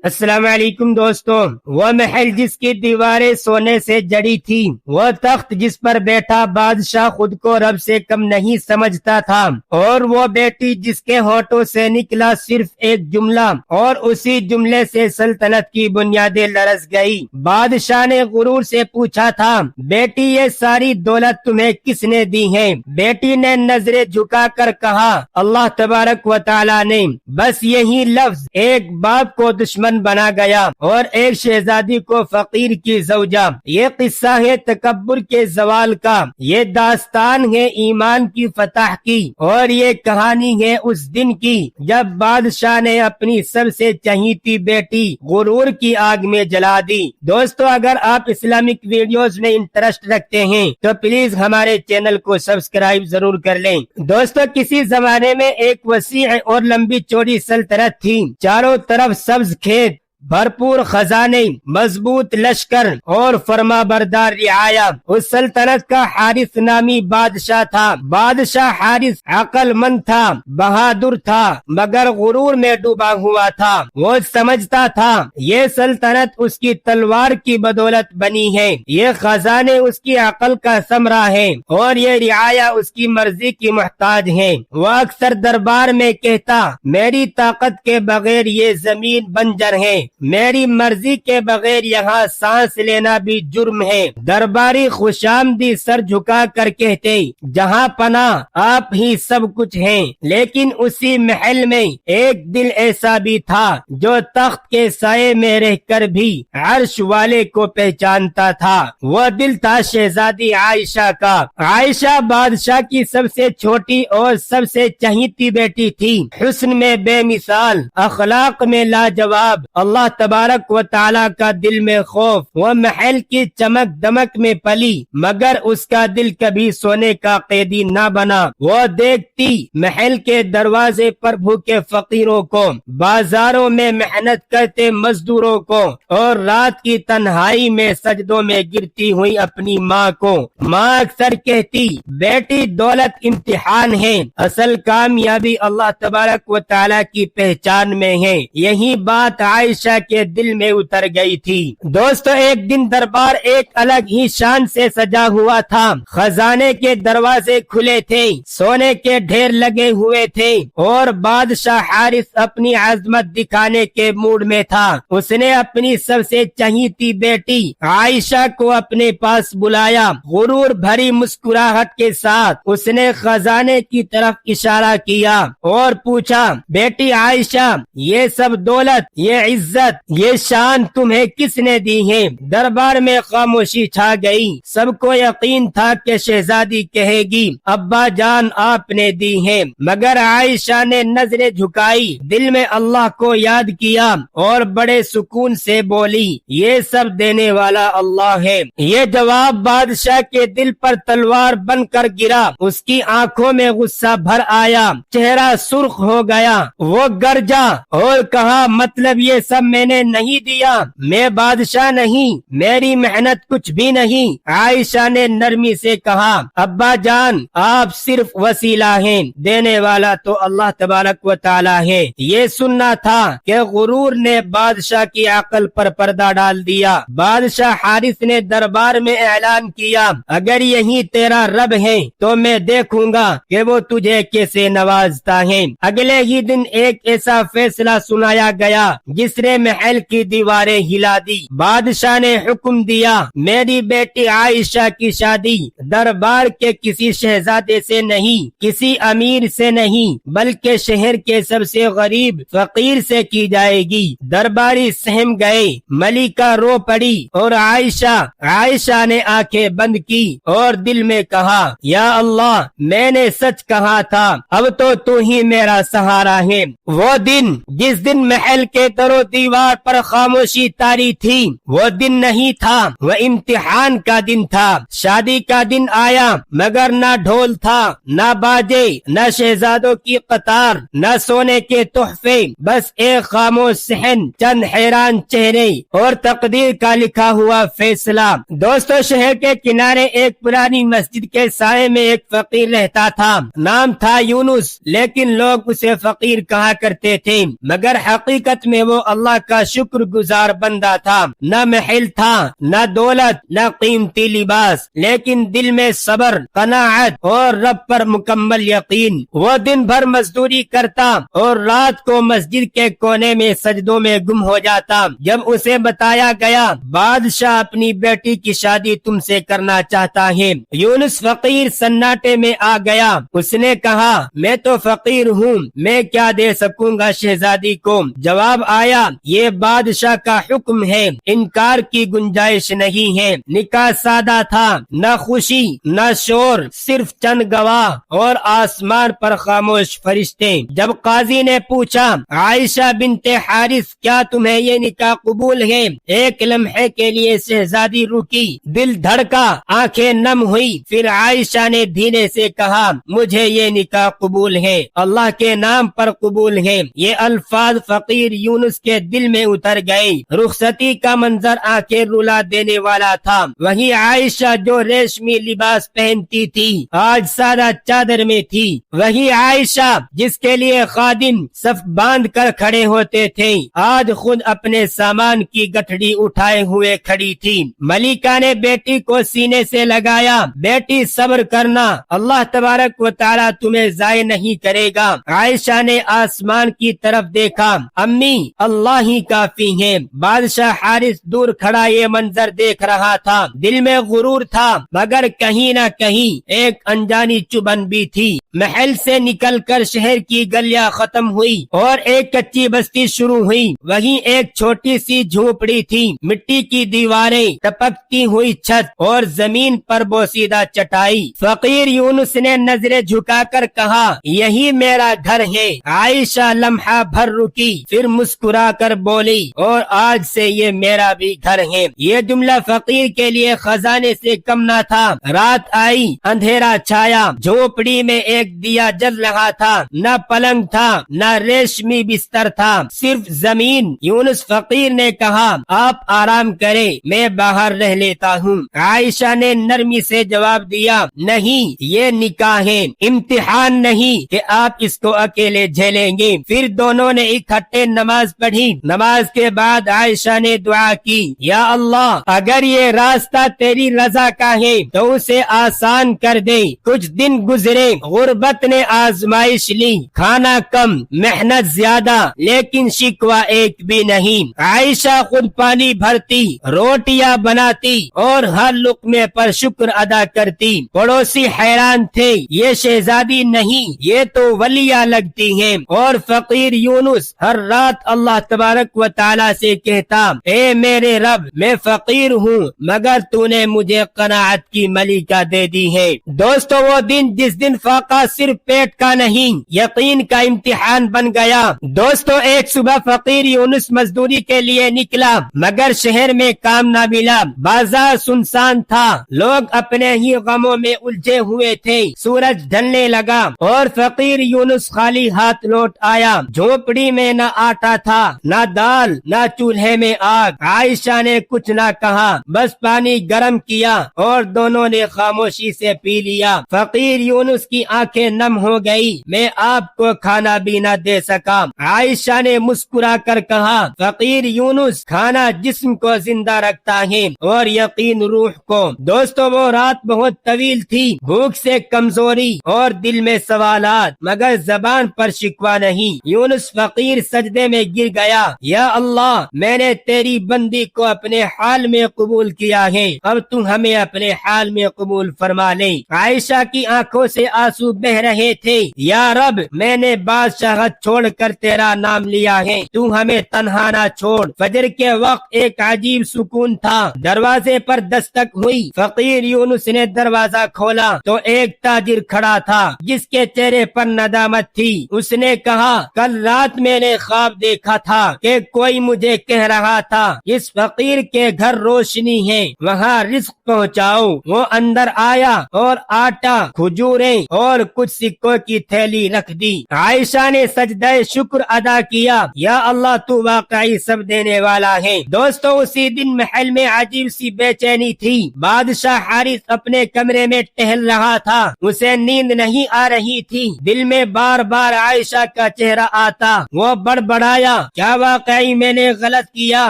السلام علیکم دوستوں، وہ محل جس کی دیواریں سونے سے جڑی تھی، وہ تخت جس پر بیٹھا بادشاہ خود کو رب سے کم نہیں سمجھتا تھا، اور وہ بیٹی جس کے ہونٹوں سے نکلا صرف ایک جملہ اور اسی جملے سے سلطنت کی بنیادیں لرز گئی۔ بادشاہ نے غرور سے پوچھا تھا، بیٹی یہ ساری دولت تمہیں کس نے دی ہے؟ بیٹی نے نظریں جھکا کر کہا، اللہ تبارک و تعالی نے۔ بس یہی لفظ ایک باپ کو دشمن بنا گیا اور ایک شہزادی کو فقیر کی زوجہ۔ یہ قصہ ہے تکبر کے زوال کا، یہ داستان ہے ایمان کی فتح کی، اور یہ کہانی ہے اس دن کی جب بادشاہ نے اپنی سب سے چہیتی بیٹی غرور کی آگ میں جلا دی۔ دوستو، اگر آپ اسلامک ویڈیوز میں انٹرسٹ رکھتے ہیں تو پلیز ہمارے چینل کو سبسکرائب ضرور کر لیں۔ دوستو، کسی زمانے میں ایک وسیع اور لمبی چوڑی سلطنت تھی، چاروں طرف سبز کھیت، بھرپور خزانے، مضبوط لشکر اور فرما بردار رعایا۔ اس سلطنت کا حارث نامی بادشاہ تھا۔ بادشاہ حارث عقل مند تھا، بہادر تھا، مگر غرور میں ڈوبا ہوا تھا۔ وہ سمجھتا تھا یہ سلطنت اس کی تلوار کی بدولت بنی ہے، یہ خزانے اس کی عقل کا ثمرہ ہے، اور یہ رعایا اس کی مرضی کی محتاج ہے۔ وہ اکثر دربار میں کہتا، میری طاقت کے بغیر یہ زمین بنجر ہے، میری مرضی کے بغیر یہاں سانس لینا بھی جرم ہے۔ درباری خوش آمدی سر جھکا کر کہتے، جہاں پناہ آپ ہی سب کچھ ہیں۔ لیکن اسی محل میں ایک دل ایسا بھی تھا جو تخت کے سائے میں رہ کر بھی عرش والے کو پہچانتا تھا۔ وہ دل تھا شہزادی عائشہ کا۔ عائشہ بادشاہ کی سب سے چھوٹی اور سب سے چہیتی بیٹی تھی، حسن میں بے مثال، اخلاق میں لاجواب، اللہ تبارک و تعالی کا دل میں خوف۔ وہ محل کی چمک دمک میں پلی، مگر اس کا دل کبھی سونے کا قیدی نہ بنا۔ وہ دیکھتی محل کے دروازے پر بھوکے فقیروں کو، بازاروں میں محنت کرتے مزدوروں کو، اور رات کی تنہائی میں سجدوں میں گرتی ہوئی اپنی ماں کو۔ ماں اکثر کہتی، بیٹی دولت امتحان ہے، اصل کامیابی اللہ تبارک و تعالی کی پہچان میں ہے۔ یہی بات عائشہ کے دل میں اتر گئی تھی۔ دوستو، ایک دن دربار ایک الگ ہی شان سے سجا ہوا تھا۔ خزانے کے دروازے کھلے تھے، سونے کے ڈھیر لگے ہوئے تھے، اور بادشاہ حارث اپنی عظمت دکھانے کے موڈ میں تھا۔ اس نے اپنی سب سے چہیتی بیٹی عائشہ کو اپنے پاس بلایا۔ غرور بھری مسکراہٹ کے ساتھ اس نے خزانے کی طرف اشارہ کیا اور پوچھا، بیٹی عائشہ، یہ سب دولت، یہ عزت، یہ شان تمہیں کس نے دی ہے؟ دربار میں خاموشی چھا گئی۔ سب کو یقین تھا کہ شہزادی کہے گی، ابا جان آپ نے دی ہے، مگر عائشہ نے نظریں جھکائی، دل میں اللہ کو یاد کیا اور بڑے سکون سے بولی، یہ سب دینے والا اللہ ہے۔ یہ جواب بادشاہ کے دل پر تلوار بن کر گرا۔ اس کی آنکھوں میں غصہ بھر آیا، چہرہ سرخ ہو گیا۔ وہ گرجا اور کہا، مطلب یہ سب میں نے نہیں دیا؟ میں بادشاہ نہیں، میری محنت کچھ بھی نہیں۔ عائشہ نے نرمی سے کہا، ابا جان آپ صرف وسیلہ ہیں، دینے والا تو اللہ تبارک و تعالی ہے۔ یہ سننا تھا کہ غرور نے بادشاہ کی عقل پر پردہ ڈال دیا۔ بادشاہ حارث نے دربار میں اعلان کیا، اگر یہی تیرا رب ہے تو میں دیکھوں گا کہ وہ تجھے کیسے نوازتا ہے۔ اگلے ہی دن ایک ایسا فیصلہ سنایا گیا جس نے محل کی دیواریں ہلا دی۔ بادشاہ نے حکم دیا، میری بیٹی عائشہ کی شادی دربار کے کسی شہزادے سے نہیں، کسی امیر سے نہیں، بلکہ شہر کے سب سے غریب فقیر سے کی جائے گی۔ درباری سہم گئے، ملکہ رو پڑی، اور عائشہ نے آنکھیں بند کی اور دل میں کہا، یا اللہ، میں نے سچ کہا تھا، اب تو ہی میرا سہارا ہے۔ وہ دن جس دن محل کے در و دیوار پر خاموشی تاری تھی، وہ دن نہیں تھا، وہ امتحان کا دن تھا۔ شادی کا دن آیا، مگر نہ ڈھول تھا، نہ باجے، نہ شہزادوں کی قطار، نہ سونے کے تحفے، بس ایک خاموش صحن، چند حیران چہرے اور تقدیر کا لکھا ہوا فیصلہ۔ دوستو، شہر کے کنارے ایک پرانی مسجد کے سائے میں ایک فقیر رہتا تھا۔ نام تھا یونس، لیکن لوگ اسے فقیر کہا کرتے تھے، مگر حقیقت میں وہ اللہ اللہ کا شکر گزار بندہ تھا، نہ محل تھا، نہ دولت، نہ قیمتی لباس، لیکن دل میں صبر، قناعت اور رب پر مکمل یقین۔ وہ دن بھر مزدوری کرتا اور رات کو مسجد کے کونے میں سجدوں میں گم ہو جاتا۔ جب اسے بتایا گیا بادشاہ اپنی بیٹی کی شادی تم سے کرنا چاہتا ہے، یونس فقیر سناٹے میں آ گیا۔ اس نے کہا میں تو فقیر ہوں، میں کیا دے سکوں گا شہزادی کو؟ جواب آیا یہ بادشاہ کا حکم ہے، انکار کی گنجائش نہیں ہے۔ نکاح سادہ تھا، نہ خوشی نہ شور، صرف چند گواہ اور آسمان پر خاموش فرشتے۔ جب قاضی نے پوچھا عائشہ بنت حارث کیا تمہیں یہ نکاح قبول ہے؟ ایک لمحے کے لیے شہزادی رکی، دل دھڑکا، آنکھیں نم ہوئی، پھر عائشہ نے دھیرے سے کہا مجھے یہ نکاح قبول ہے، اللہ کے نام پر قبول ہے۔ یہ الفاظ فقیر یونس کے دل میں اتر گئے۔ رخصتی کا منظر آنکھیں رلا دینے والا تھا۔ وہی عائشہ جو ریشمی لباس پہنتی تھی آج سادہ چادر میں تھی، وہی عائشہ جس کے لیے خادم صف باندھ کر کھڑے ہوتے تھے آج خود اپنے سامان کی گٹھڑی اٹھائے ہوئے کھڑی تھی۔ ملکہ نے بیٹی کو سینے سے لگایا، بیٹی صبر کرنا، اللہ تبارک و تعالی تمہیں ضائع نہیں کرے گا۔ عائشہ نے آسمان کی طرف دیکھا، امی اللہ ہی کافی ہے۔ بادشاہ حارث دور کھڑا یہ منظر دیکھ رہا تھا، دل میں غرور تھا مگر کہیں نہ کہیں ایک انجانی چبن بھی تھی۔ محل سے نکل کر شہر کی گلیاں ختم ہوئی اور ایک کچی بستی شروع ہوئی۔ وہیں ایک چھوٹی سی جھونپڑی تھی، مٹی کی دیواریں، ٹپکتی ہوئی چھت اور زمین پر بوسیدہ چٹائی۔ فقیر یونس نے نظریں جھکا کر کہا یہی میرا گھر ہے۔ عائشہ لمحہ بھر رکی، پھر مسکرا کر بولی اور آج سے یہ میرا بھی گھر ہے۔ یہ جملہ فقیر کے لیے خزانے سے کم نہ تھا۔ رات آئی، اندھیرا چھایا، جھونپڑی میں ایک دیا جل رہا تھا، نہ پلنگ تھا نہ ریشمی بستر تھا، صرف زمین۔ یونس فقیر نے کہا آپ آرام کریں، میں باہر رہ لیتا ہوں۔ عائشہ نے نرمی سے جواب دیا نہیں، یہ نکاح ہے، امتحان نہیں کہ آپ اس کو اکیلے جھیلیں گے۔ پھر دونوں نے اکٹھے نماز پڑھی۔ نماز کے بعد عائشہ نے دعا کی یا اللہ اگر یہ راستہ تیری رضا کا ہے تو اسے آسان کر دے۔ کچھ دن گزرے، غربت نے آزمائش لی، کھانا کم، محنت زیادہ، لیکن شکوہ ایک بھی نہیں۔ عائشہ خود پانی بھرتی، روٹیاں بناتی اور ہر لقمے پر شکر ادا کرتی۔ پڑوسی حیران تھے، یہ شہزادی نہیں یہ تو ولیہ لگتی ہیں۔ اور فقیر یونس ہر رات اللہ تبارک و تعالی سے کہتا اے میرے رب میں فقیر ہوں مگر تو نے مجھے قناعت کی ملکہ دے دی ہے۔ دوستو وہ دن جس دن فاقہ صرف پیٹ کا نہیں یقین کا امتحان بن گیا۔ دوستو ایک صبح فقیر یونس مزدوری کے لیے نکلا مگر شہر میں کام نہ ملا، بازار سنسان تھا، لوگ اپنے ہی غموں میں الجھے ہوئے تھے۔ سورج ڈھلنے لگا اور فقیر یونس خالی ہاتھ لوٹ آیا۔ جھونپڑی میں نہ آٹا تھا، نہ دال، نہ چولہے میں آگ۔ عائشہ نے کچھ نہ کہا، بس پانی گرم کیا اور دونوں نے خاموشی سے پی لیا۔ فقیر یونس کی آنکھیں نم ہو گئی، میں آپ کو کھانا بھی نہ دے سکا۔ عائشہ نے مسکرا کر کہا فقیر یونس کھانا جسم کو زندہ رکھتا ہے اور یقین روح کو۔ دوستو وہ رات بہت طویل تھی، بھوک سے کمزوری اور دل میں سوالات مگر زبان پر شکوہ نہیں۔ یونس فقیر سجدے میں گر گیا، یا اللہ میں نے تیری بندی کو اپنے حال میں قبول کیا ہے، اب تو ہمیں اپنے حال میں قبول فرما لے۔ عائشہ کی آنکھوں سے آنسو بہ رہے تھے، یا رب میں نے بادشاہت چھوڑ کر تیرا نام لیا ہے، تو ہمیں تنہا نہ چھوڑ۔ فجر کے وقت ایک عجیب سکون تھا، دروازے پر دستک ہوئی۔ فقیر یونس نے دروازہ کھولا تو ایک تاجر کھڑا تھا جس کے چہرے پر ندامت تھی۔ اس نے کہا کل رات میں نے خواب دیکھا تھا کہ کوئی مجھے کہہ رہا تھا اس فقیر کے گھر روشنی ہے، وہاں رزق پہنچاؤ۔ وہ اندر آیا اور آٹا، کھجوریں اور کچھ سکوں کی تھیلی رکھ دی۔ عائشہ نے سجدہ شکر ادا کیا، یا اللہ تو واقعی سب دینے والا ہے۔ دوستو اسی دن محل میں عجیب سی بے چینی تھی۔ بادشاہ حارث اپنے کمرے میں ٹہل رہا تھا، اسے نیند نہیں آ رہی تھی، دل میں بار بار عائشہ کا چہرہ آتا۔ وہ بڑبڑایا کیا واقعی میں نے غلط کیا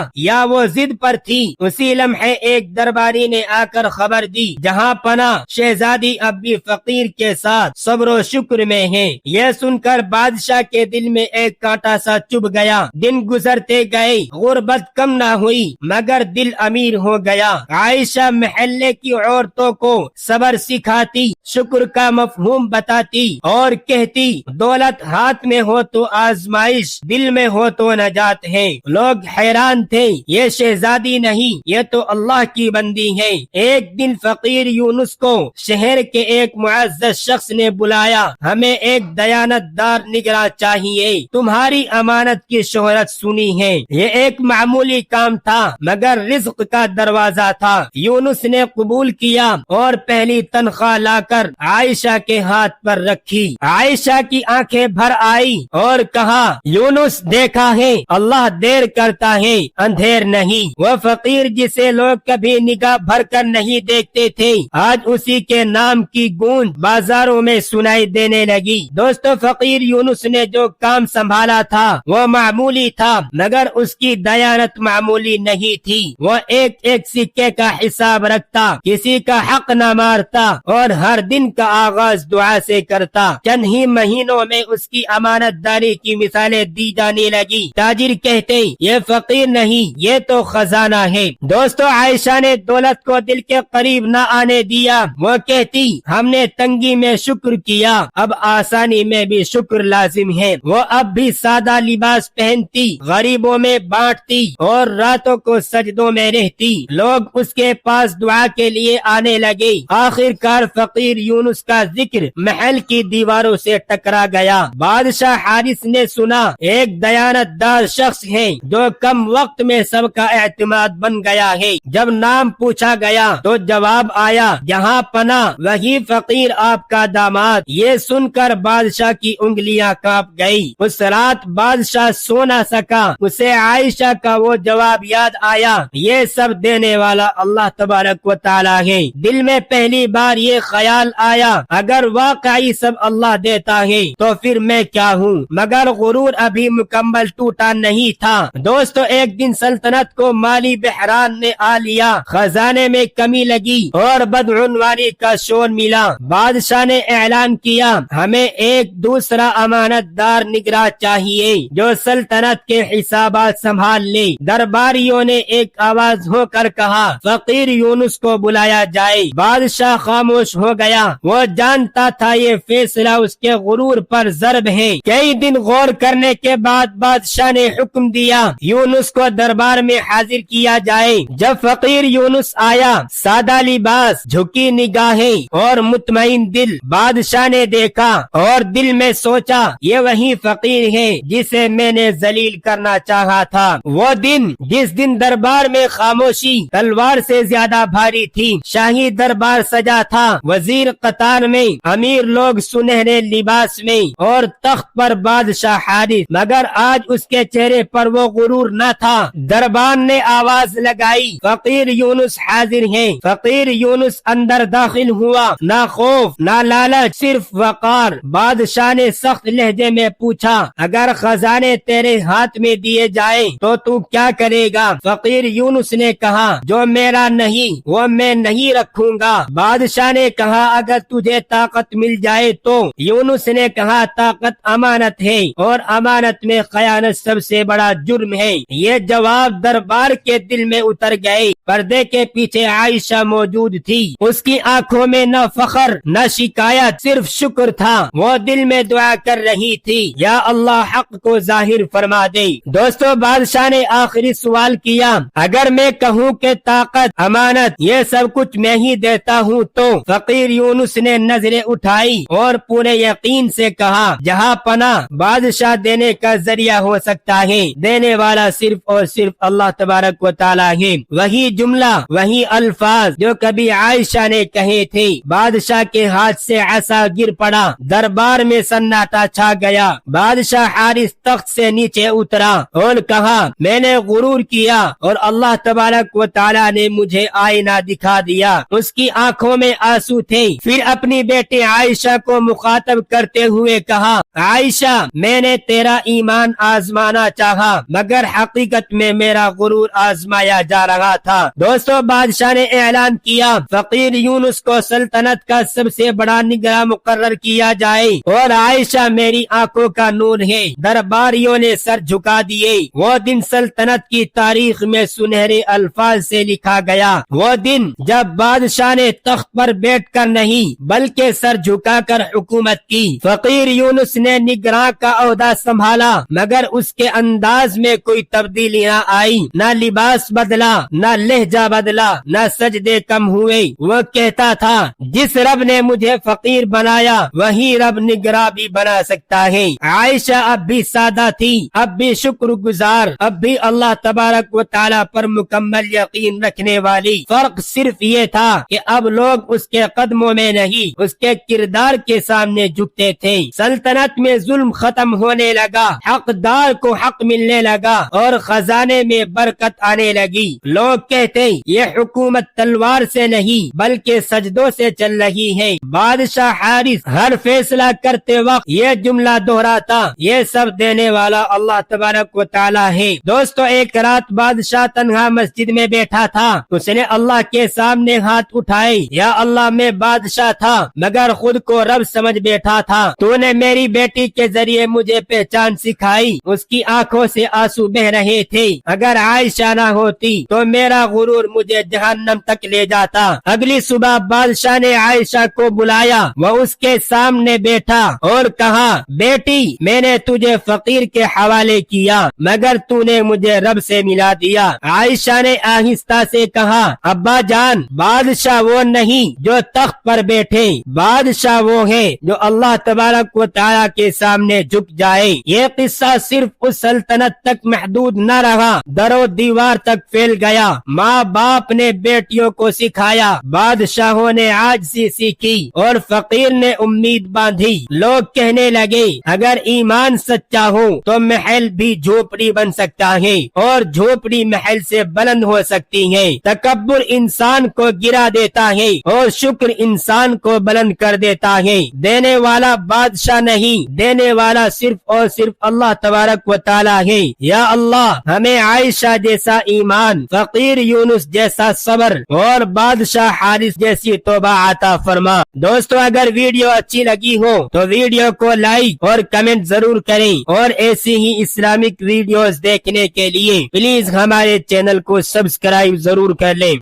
یا وہ ضد پر تھی؟ اسی لمحے ایک درباری نے آ کر خبر دی، جہاں پناہ شہزادی اب بھی فقیر کے ساتھ صبر و شکر میں ہے۔ یہ سن کر بادشاہ کے دل میں ایک کانٹا سا چبھ گیا۔ دن گزرتے گئے، غربت کم نہ ہوئی مگر دل امیر ہو گیا۔ عائشہ محلے کی عورتوں کو صبر سکھاتی، شکر کا مفہوم بتاتی اور کہتی، دولت ہاتھ میں ہو تو آزمائش، دل میں ہو تو نجات ہے۔ لوگ حیران تھے، یہ شہزادی نہیں، یہ تو اللہ کی بندی ہے۔ ایک دن فقیر یونس کو شہر کے ایک معزز شخص نے بلایا، ہمیں ایک دیانت دار نگراں چاہیے، تمہاری امانت کی شہرت سنی ہے۔ یہ ایک معمولی کام تھا مگر رزق کا دروازہ تھا۔ یونس نے قبول کیا اور پہلی تنخواہ لا کر عائشہ کے ہاتھ پر رکھی۔ عائشہ کی آنکھیں بھر آئی اور کہا، یونس دیکھا ہے، اللہ دیر کرتا ہے اندھیر نہیں۔ وہ فقیر جسے لوگ کبھی نگاہ بھر کر نہیں دیکھتے تھے، آج اسی کے نام کی گونج بازاروں میں سنائی دینے لگی۔ دوستو، فقیر یونس نے جو کام سنبھالا تھا وہ معمولی تھا مگر اس کی دیانت معمولی نہیں تھی۔ وہ ایک ایک سکے کا حساب رکھتا، کسی کا حق نہ مارتا اور ہر دن کا آغاز دعا سے کرتا۔ چند ہی مہینوں میں اس کی امانت داری کی مثالیں دی جانے لگی۔ تاجر کہتے، یہ فقیر نہیں، یہ تو خزانہ ہے۔ دوستو، عائشہ نے دولت کو دل کے قریب نہ آنے دیا۔ وہ کہتی، ہم نے تنگی میں شکر کیا، اب آسانی میں بھی شکر لازم ہے۔ وہ اب بھی سادہ لباس پہنتی، غریبوں میں بانٹتی اور راتوں کو سجدوں میں رہتی۔ لوگ اس کے پاس دعا کے لیے آنے لگے۔ آخر کار فقیر یونس کا ذکر محل کی دیواروں سے ٹکرا گیا۔ بادشاہ حارث نے سنا ایک دیانت دار شخص ہے جو کم وقت میں سب کا اعتماد بن گیا ہے۔ جب نام پوچھا گیا تو جواب آیا، جہاں پناہ وہی فقیر آپ کا داماد۔ یہ سن کر بادشاہ کی انگلیاں کانپ گئی۔ اس رات بادشاہ سو نہ سکا۔ اسے عائشہ کا وہ جواب یاد آیا، یہ سب دینے والا اللہ تبارک و تعالی ہے۔ دل میں پہلی بار یہ خیال آیا، اگر واقعی سب اللہ دیتا ہے تو پھر میں کیا ہوں؟ مگر غرور ابھی مکمل ٹوٹا نہیں تھا۔ دوستو، ایک دن سلطنت کو مالی بحران نے آ لیا، خزانے میں کمی لگی اور بدعنوانی کا شور ملا۔ بادشاہ نے اعلان کیا، ہمیں ایک دوسرا امانت دار نگراں چاہیے جو سلطنت کے حسابات سنبھال لے۔ درباریوں نے ایک آواز ہو کر کہا، فقیر یونس کو بلایا جائے۔ بادشاہ خاموش ہو گیا، وہ جانتا تھا یہ فیصلہ اس کے غرور پر ضرب ہے۔ کئی دن غور کرنے کے بعد بادشاہ نے حکم دیا، یونس کو دربار میں حاضر کیا جائے۔ جب فقیر یونس آیا، سادہ لباس، جھکی نگاہیں اور مطمئن دل، بادشاہ نے دیکھا اور دل میں سوچا، یہ وہی فقیر ہے جسے میں نے ذلیل کرنا چاہا تھا۔ وہ دن جس دن دربار میں خاموشی تلوار سے زیادہ بھاری تھی، شاہی دربار سجا تھا، وزیر قطار میں، امیر لوگ سنہرے لباس میں اور تخت پر بادشاہ حارث، مگر آج اس کے چہرے پر وہ غرور نہ تھا۔ دربان نے آواز لگائی، فقیر یونس حاضر ہیں۔ فقیر یونس اندر داخل ہوا، نہ خوف نہ لالچ، صرف وقار۔ بادشاہ نے سخت لہجے میں پوچھا، اگر خزانے تیرے ہاتھ میں دیے جائیں تو تو کیا کرے گا؟ فقیر یونس نے کہا، جو میرا نہیں وہ میں نہیں رکھوں گا۔ بادشاہ نے کہا، اگر تجھے طاقت مل جائے تو؟ یونس نے کہا، طاقت امانت ہے اور امانت میں خیانت سب سے بڑا جرم ہے۔ یہ جواب دربار کے دل میں اتر گئے۔ پردے کے پیچھے عائشہ موجود تھی، اس کی آنکھوں میں نہ فخر نہ شکایت، صرف شکر تھا۔ وہ دل میں دعا کر رہی تھی، یا اللہ حق کو ظاہر فرما دے۔ دوستو، بادشاہ نے آخری سوال کیا، اگر میں کہوں کہ طاقت، امانت، یہ سب کچھ میں ہی دیتا ہوں تو؟ فقیر یونس نے نظریں اٹھائی اور پورے یقین سے کہا، جہاں پناہ، بادشاہ دینے کا ذریعہ ہو سکتا ہے، دینے والا صرف اور صرف اللہ تبارک و تعالی ہے۔ وہی جملہ، وہی الفاظ جو کبھی عائشہ نے کہے تھے۔ بادشاہ کے ہاتھ سے عصا گر پڑا، دربار میں سناٹا چھا گیا۔ بادشاہ حارث تخت سے نیچے اترا اور کہا، میں نے غرور کیا اور اللہ تبارک و تعالی نے مجھے آئینہ دکھا دیا۔ اس کی آنکھوں میں آنسو تھے۔ پھر اپنی بیٹی عائشہ کو مخاطب کرتے ہوئے کہا، عائشہ، میں نے تیرا ایمان آزمانا کرنا چاہا مگر حقیقت میں میرا غرور آزمایا جا رہا تھا۔ دوستو بادشاہ نے اعلان کیا فقیر یونس کو سلطنت کا سب سے بڑا نگراں مقرر کیا جائے اور عائشہ میری آنکھوں کا نور ہے۔ درباریوں نے سر جھکا دیے۔ وہ دن سلطنت کی تاریخ میں سنہرے الفاظ سے لکھا گیا، وہ دن جب بادشاہ نے تخت پر بیٹھ کر نہیں بلکہ سر جھکا کر حکومت کی۔ فقیر یونس نے نگراں کا عہدہ سنبھالا مگر اس کے انداز میں کوئی تبدیلی نہ آئی، نہ لباس بدلا، نہ لہجہ بدلا، نہ سجدے کم ہوئے۔ وہ کہتا تھا جس رب نے مجھے فقیر بنایا وہی رب نگراں بھی بنا سکتا ہے۔ عائشہ اب بھی سادہ تھی، اب بھی شکر گزار، اب بھی اللہ تبارک و تعالی پر مکمل یقین رکھنے والی۔ فرق صرف یہ تھا کہ اب لوگ اس کے قدموں میں نہیں اس کے کردار کے سامنے جھکتے تھے۔ سلطنت میں ظلم ختم ہونے لگا، حقدار کو حق ملنے لگا اور خزانے میں برکت آنے لگی۔ لوگ کہتے یہ حکومت تلوار سے نہیں بلکہ سجدوں سے چل رہی ہے۔ بادشاہ حارث ہر فیصلہ کرتے وقت یہ جملہ دہراتا یہ سب دینے والا اللہ تبارک و تعالی ہے۔ دوستو ایک رات بادشاہ تنہا مسجد میں بیٹھا تھا، اس نے اللہ کے سامنے ہاتھ اٹھائے، یا اللہ میں بادشاہ تھا مگر خود کو رب سمجھ بیٹھا تھا، تو نے میری بیٹی کے ذریعے مجھے پہچان سکھائی۔ اس کی آنکھوں سے آنسو بہ رہے تھے، اگر عائشہ نہ ہوتی تو میرا غرور مجھے جہنم تک لے جاتا۔ اگلی صبح بادشاہ نے عائشہ کو بلایا، وہ اس کے سامنے بیٹھا اور کہا بیٹی میں نے تجھے فقیر کے حوالے کیا مگر تو نے مجھے رب سے ملا دیا۔ عائشہ نے آہستہ سے کہا ابا جان بادشاہ وہ نہیں جو تخت پر بیٹھے، بادشاہ وہ ہے جو اللہ تبارک و تعالی کے سامنے جھک جائے۔ یہ قصہ صرف اس سلطنت تک محدود نہ رہا، در و دیوار تک پھیل گیا۔ ماں باپ نے بیٹیوں کو سکھایا، بادشاہوں نے عاجزی سیکھی اور فقیر نے امید باندھی۔ لوگ کہنے لگے اگر ایمان سچا ہو تو محل بھی جھوپڑی بن سکتا ہے اور جھوپڑی محل سے بلند ہو سکتی ہے۔ تکبر انسان کو گرا دیتا ہے اور شکر انسان کو بلند کر دیتا ہے۔ دینے والا بادشاہ نہیں، دینے والا صرف اور صرف اللہ تبارک و تعالی ہے۔ یا اللہ ہمیں عائشہ جیسا ایمان، فقیر یونس جیسا صبر اور بادشاہ حارث جیسی توبہ عطا فرما۔ دوستو اگر ویڈیو اچھی لگی ہو تو ویڈیو کو لائک اور کمنٹ ضرور کریں اور ایسی ہی اسلامک ویڈیوز دیکھنے کے لیے پلیز ہمارے چینل کو سبسکرائب ضرور کر لیں۔